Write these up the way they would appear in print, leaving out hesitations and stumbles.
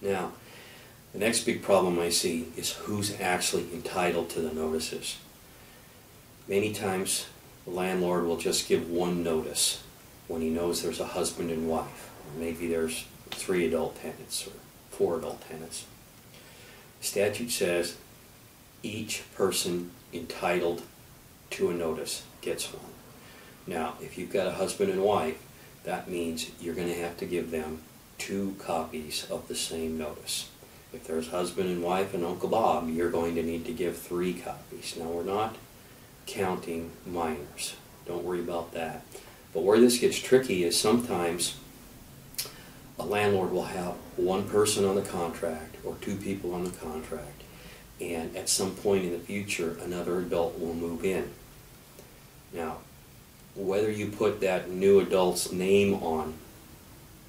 Now, the next big problem I see is who's actually entitled to the notices. Many times the landlord will just give one notice when he knows there's a husband and wife. Maybe there's 3 adult tenants or 4 adult tenants. The statute says each person entitled to a notice gets one. Now, if you've got a husband and wife, that means you're going to have to give them 2 copies of the same notice. If there's husband and wife and Uncle Bob, you're going to need to give 3 copies. Now, we're not counting minors. Don't worry about that. But where this gets tricky is sometimes a landlord will have 1 person on the contract or 2 people on the contract, and at some point in the future another adult will move in. Now, whether you put that new adult's name on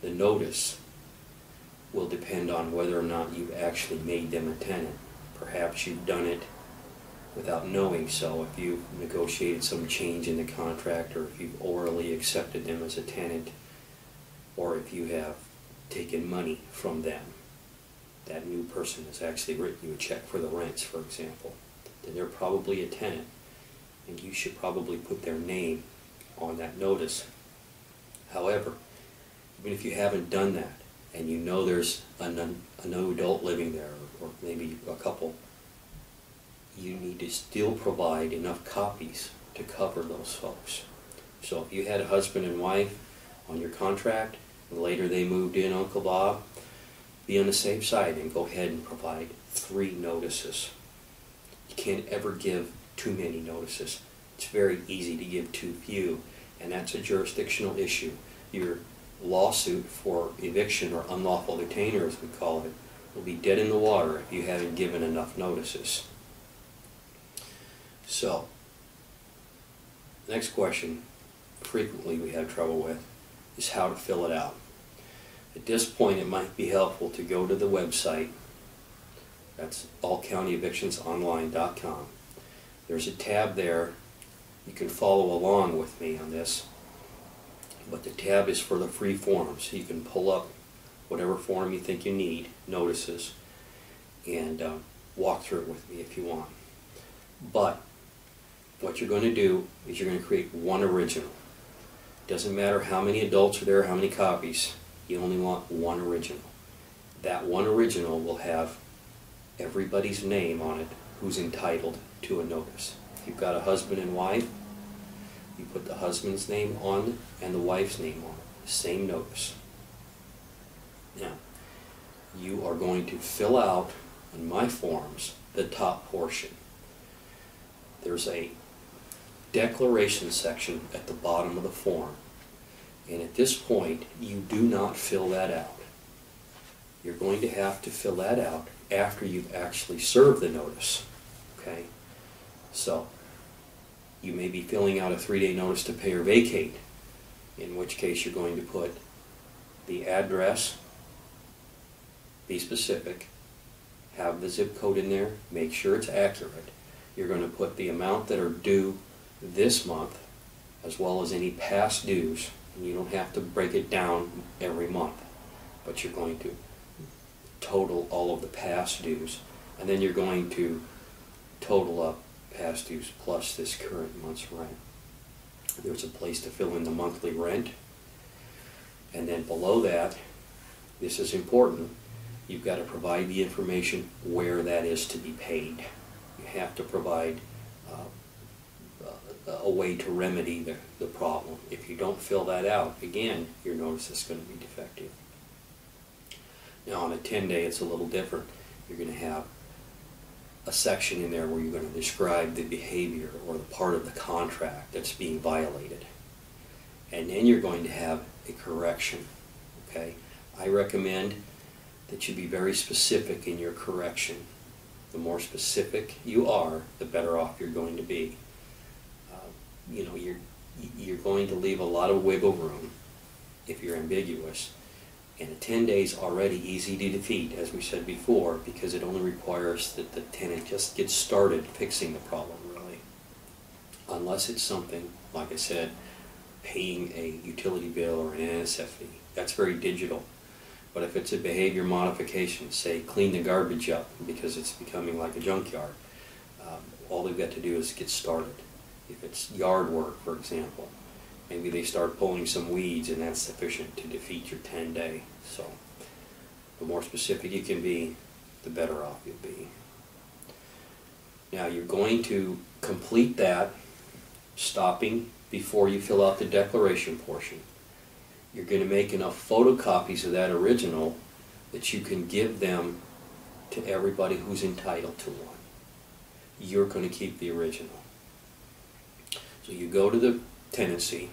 the notice will depend on whether or not you've actually made them a tenant. Perhaps you've done it without knowing so, if you've negotiated some change in the contract, or if you've orally accepted them as a tenant, or if you have taken money from them. That new person has actually written you a check for the rents, for example. Then they're probably a tenant, and you should probably put their name on that notice. However, even if you haven't done that, and you know there's a new adult living there, or maybe a couple, you need to still provide enough copies to cover those folks. So if you had a husband and wife on your contract, and later they moved in, Uncle Bob, be on the safe side and go ahead and provide 3 notices. You can't ever give too many notices. It's very easy to give too few, and that's a jurisdictional issue. Your lawsuit for eviction, or unlawful detainer as we call it, will be dead in the water if you haven't given enough notices. So, the next question frequently we have trouble with is how to fill it out. At this point, it might be helpful to go to the website. That's allcountyevictionsonline.com. There's a tab there. You can follow along with me on this, but the tab is for the free forms. So you can pull up whatever form you think you need, notices, and walk through it with me if you want. But what you're going to do is you're going to create 1 original. It doesn't matter how many adults are there, how many copies. You only want 1 original. That 1 original will have everybody's name on it who's entitled to a notice. If you've got a husband and wife, you put the husband's name on and the wife's name on it. Same notice. Now, you are going to fill out on my forms the top portion. There's a declaration section at the bottom of the form, and at this point you do not fill that out. You're going to have to fill that out after you've actually served the notice. Okay? So you may be filling out a 3-day notice to pay or vacate, in which case you're going to put the address, be specific, have the zip code in there, make sure it's accurate. You're going to put the amount that are due this month, as well as any past dues, and you don't have to break it down every month, but you're going to total all of the past dues, and then you're going to total up past dues plus this current month's rent. There's a place to fill in the monthly rent, and then below that, this is important, you've got to provide the information where that is to be paid. You have to provide a way to remedy the problem. If you don't fill that out, again, your notice is going to be defective. Now on a 10-day, it's a little different. You're going to have a section in there where you're going to describe the behavior or the part of the contract that's being violated. And then you're going to have a correction. Okay? I recommend that you be very specific in your correction. The more specific you are, the better off you're going to be. You know, you're going to leave a lot of wiggle room if you're ambiguous. And a 10 days already easy to defeat, as we said before, because it only requires that the tenant just get started fixing the problem, really. Unless it's something, like I said, paying a utility bill or an NSF fee. That's very digital. But if it's a behavior modification, say clean the garbage up because it's becoming like a junkyard, all they've got to do is get started. If it's yard work, for example, maybe they start pulling some weeds and that's sufficient to defeat your 10-day. So the more specific you can be, the better off you'll be. Now you're going to complete that, stopping before you fill out the declaration portion. You're going to make enough photocopies of that original that you can give them to everybody who's entitled to one. You're going to keep the original. So you go to the tenancy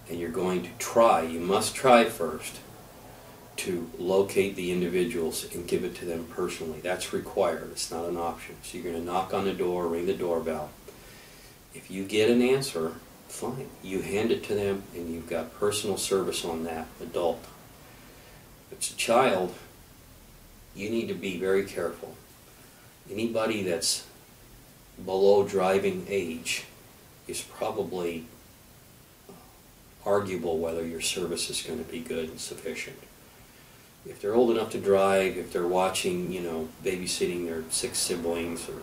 and you're going to try, you must try first, to locate the individuals and give it to them personally. That's required. It's not an option. So you're going to knock on the door, ring the doorbell. If you get an answer, fine. You hand it to them and you've got personal service on that adult. If it's a child, you need to be very careful. Anybody that's below driving age is probably arguable whether your service is going to be good and sufficient. If they're old enough to drive, if they're watching, babysitting their 6 siblings or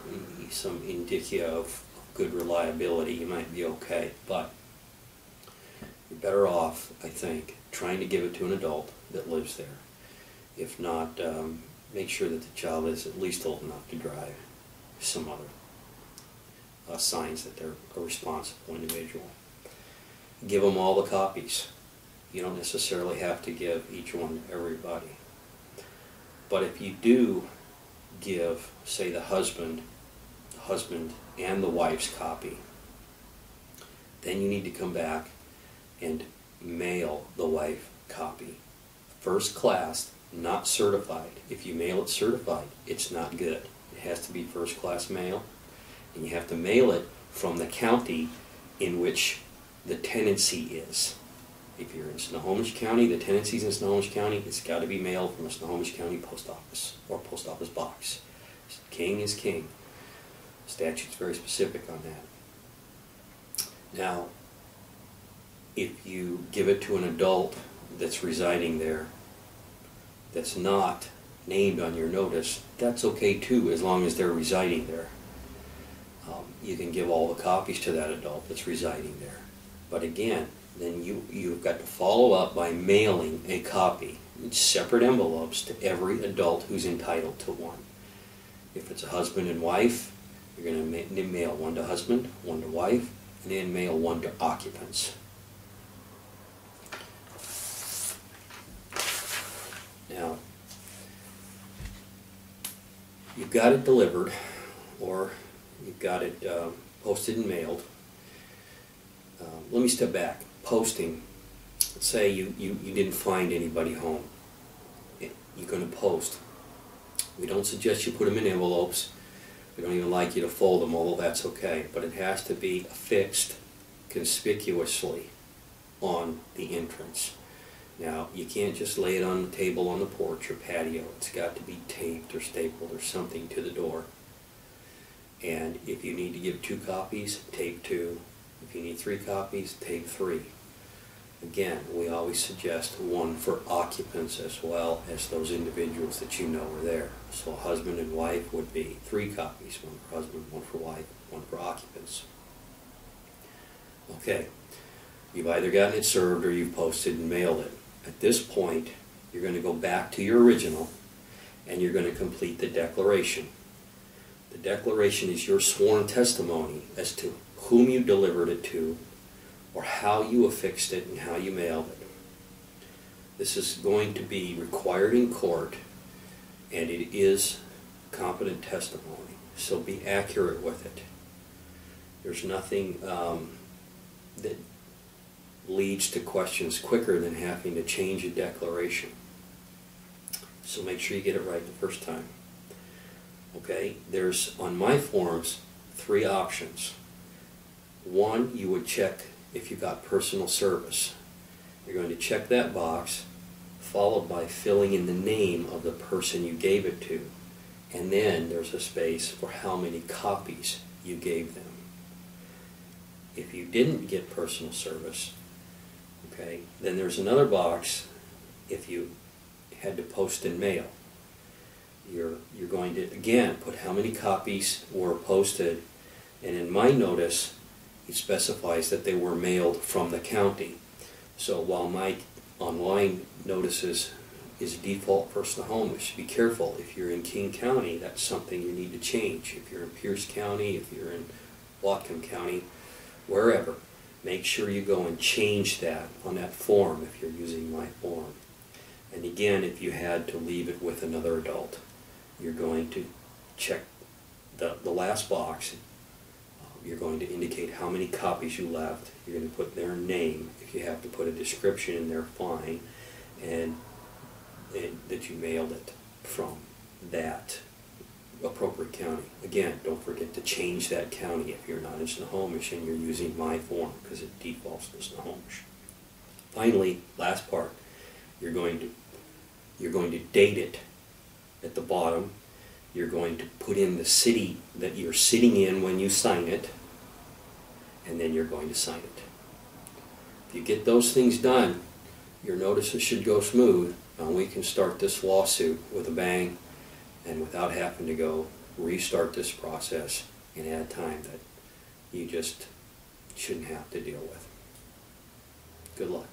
some indicia of good reliability, you might be okay. But you're better off, I think, trying to give it to an adult that lives there. If not, make sure that the child is at least old enough to drive. Some other signs that they're a responsible individual. Give them all the copies. You don't necessarily have to give each one to everybody. But if you do give, say, the husband and the wife's copy, then you need to come back and mail the wife copy. First class, not certified. If you mail it certified, it's not good. It has to be first class mail, and you have to mail it from the county in which the tenancy is. If you're in Snohomish County, the tenancy's in Snohomish County, it's got to be mailed from a Snohomish County post office or post office box. King is king. The statute's very specific on that. Now, if you give it to an adult that's residing there, that's not named on your notice, that's okay too, as long as they're residing there. You can give all the copies to that adult that's residing there. But again, then you've got to follow up by mailing a copy in separate envelopes to every adult who's entitled to one. If it's a husband and wife, you're going to mail one to husband, one to wife, and then mail one to occupants. Now, you've got it delivered, or you've got it posted and mailed. Let me step back. Posting. Let's say you didn't find anybody home. You're going to post. We don't suggest you put them in envelopes. We don't even like you to fold them, although that's okay. But it has to be affixed conspicuously on the entrance. Now, you can't just lay it on the table on the porch or patio. It's got to be taped or stapled or something to the door. And if you need to give 2 copies, tape 2. If you need 3 copies, tape 3. Again, we always suggest one for occupants as well as those individuals that you know are there. So husband and wife would be 3 copies, one for husband, one for wife, one for occupants. Okay, you've either gotten it served or you've posted and mailed it. At this point, you're going to go back to your original and you're going to complete the declaration. The declaration is your sworn testimony as to whom you delivered it to, or how you affixed it and how you mailed it. This is going to be required in court, and it is competent testimony, so be accurate with it. There's nothing that leads to questions quicker than having to change a declaration. So make sure you get it right the first time. Okay, there's, on my forms, 3 options. 1, you would check if you got personal service. You're going to check that box, followed by filling in the name of the person you gave it to. And then there's a space for how many copies you gave them. If you didn't get personal service, okay, then there's another box. If you had to post and mail. You're going to, again, put how many copies were posted, and in my notice, it specifies that they were mailed from the county. So while my online notices is default personal home, you should be careful. If you're in King County, that's something you need to change. If you're in Pierce County, if you're in Whatcom County, wherever, make sure you go and change that on that form if you're using my form. And again, if you had to leave it with another adult, you're going to check the last box. You're going to indicate how many copies you left. You're going to put their name. If you have to put a description in there, fine. And that you mailed it from that appropriate county. Again, don't forget to change that county if you're not in Snohomish and you're using my form, because it defaults to Snohomish. Finally, last part, you're going to date it at the bottom. You're going to put in the city that you're sitting in when you sign it, and then you're going to sign it. If you get those things done, your notices should go smooth, and we can start this lawsuit with a bang and without having to go restart this process and add time that you just shouldn't have to deal with. Good luck.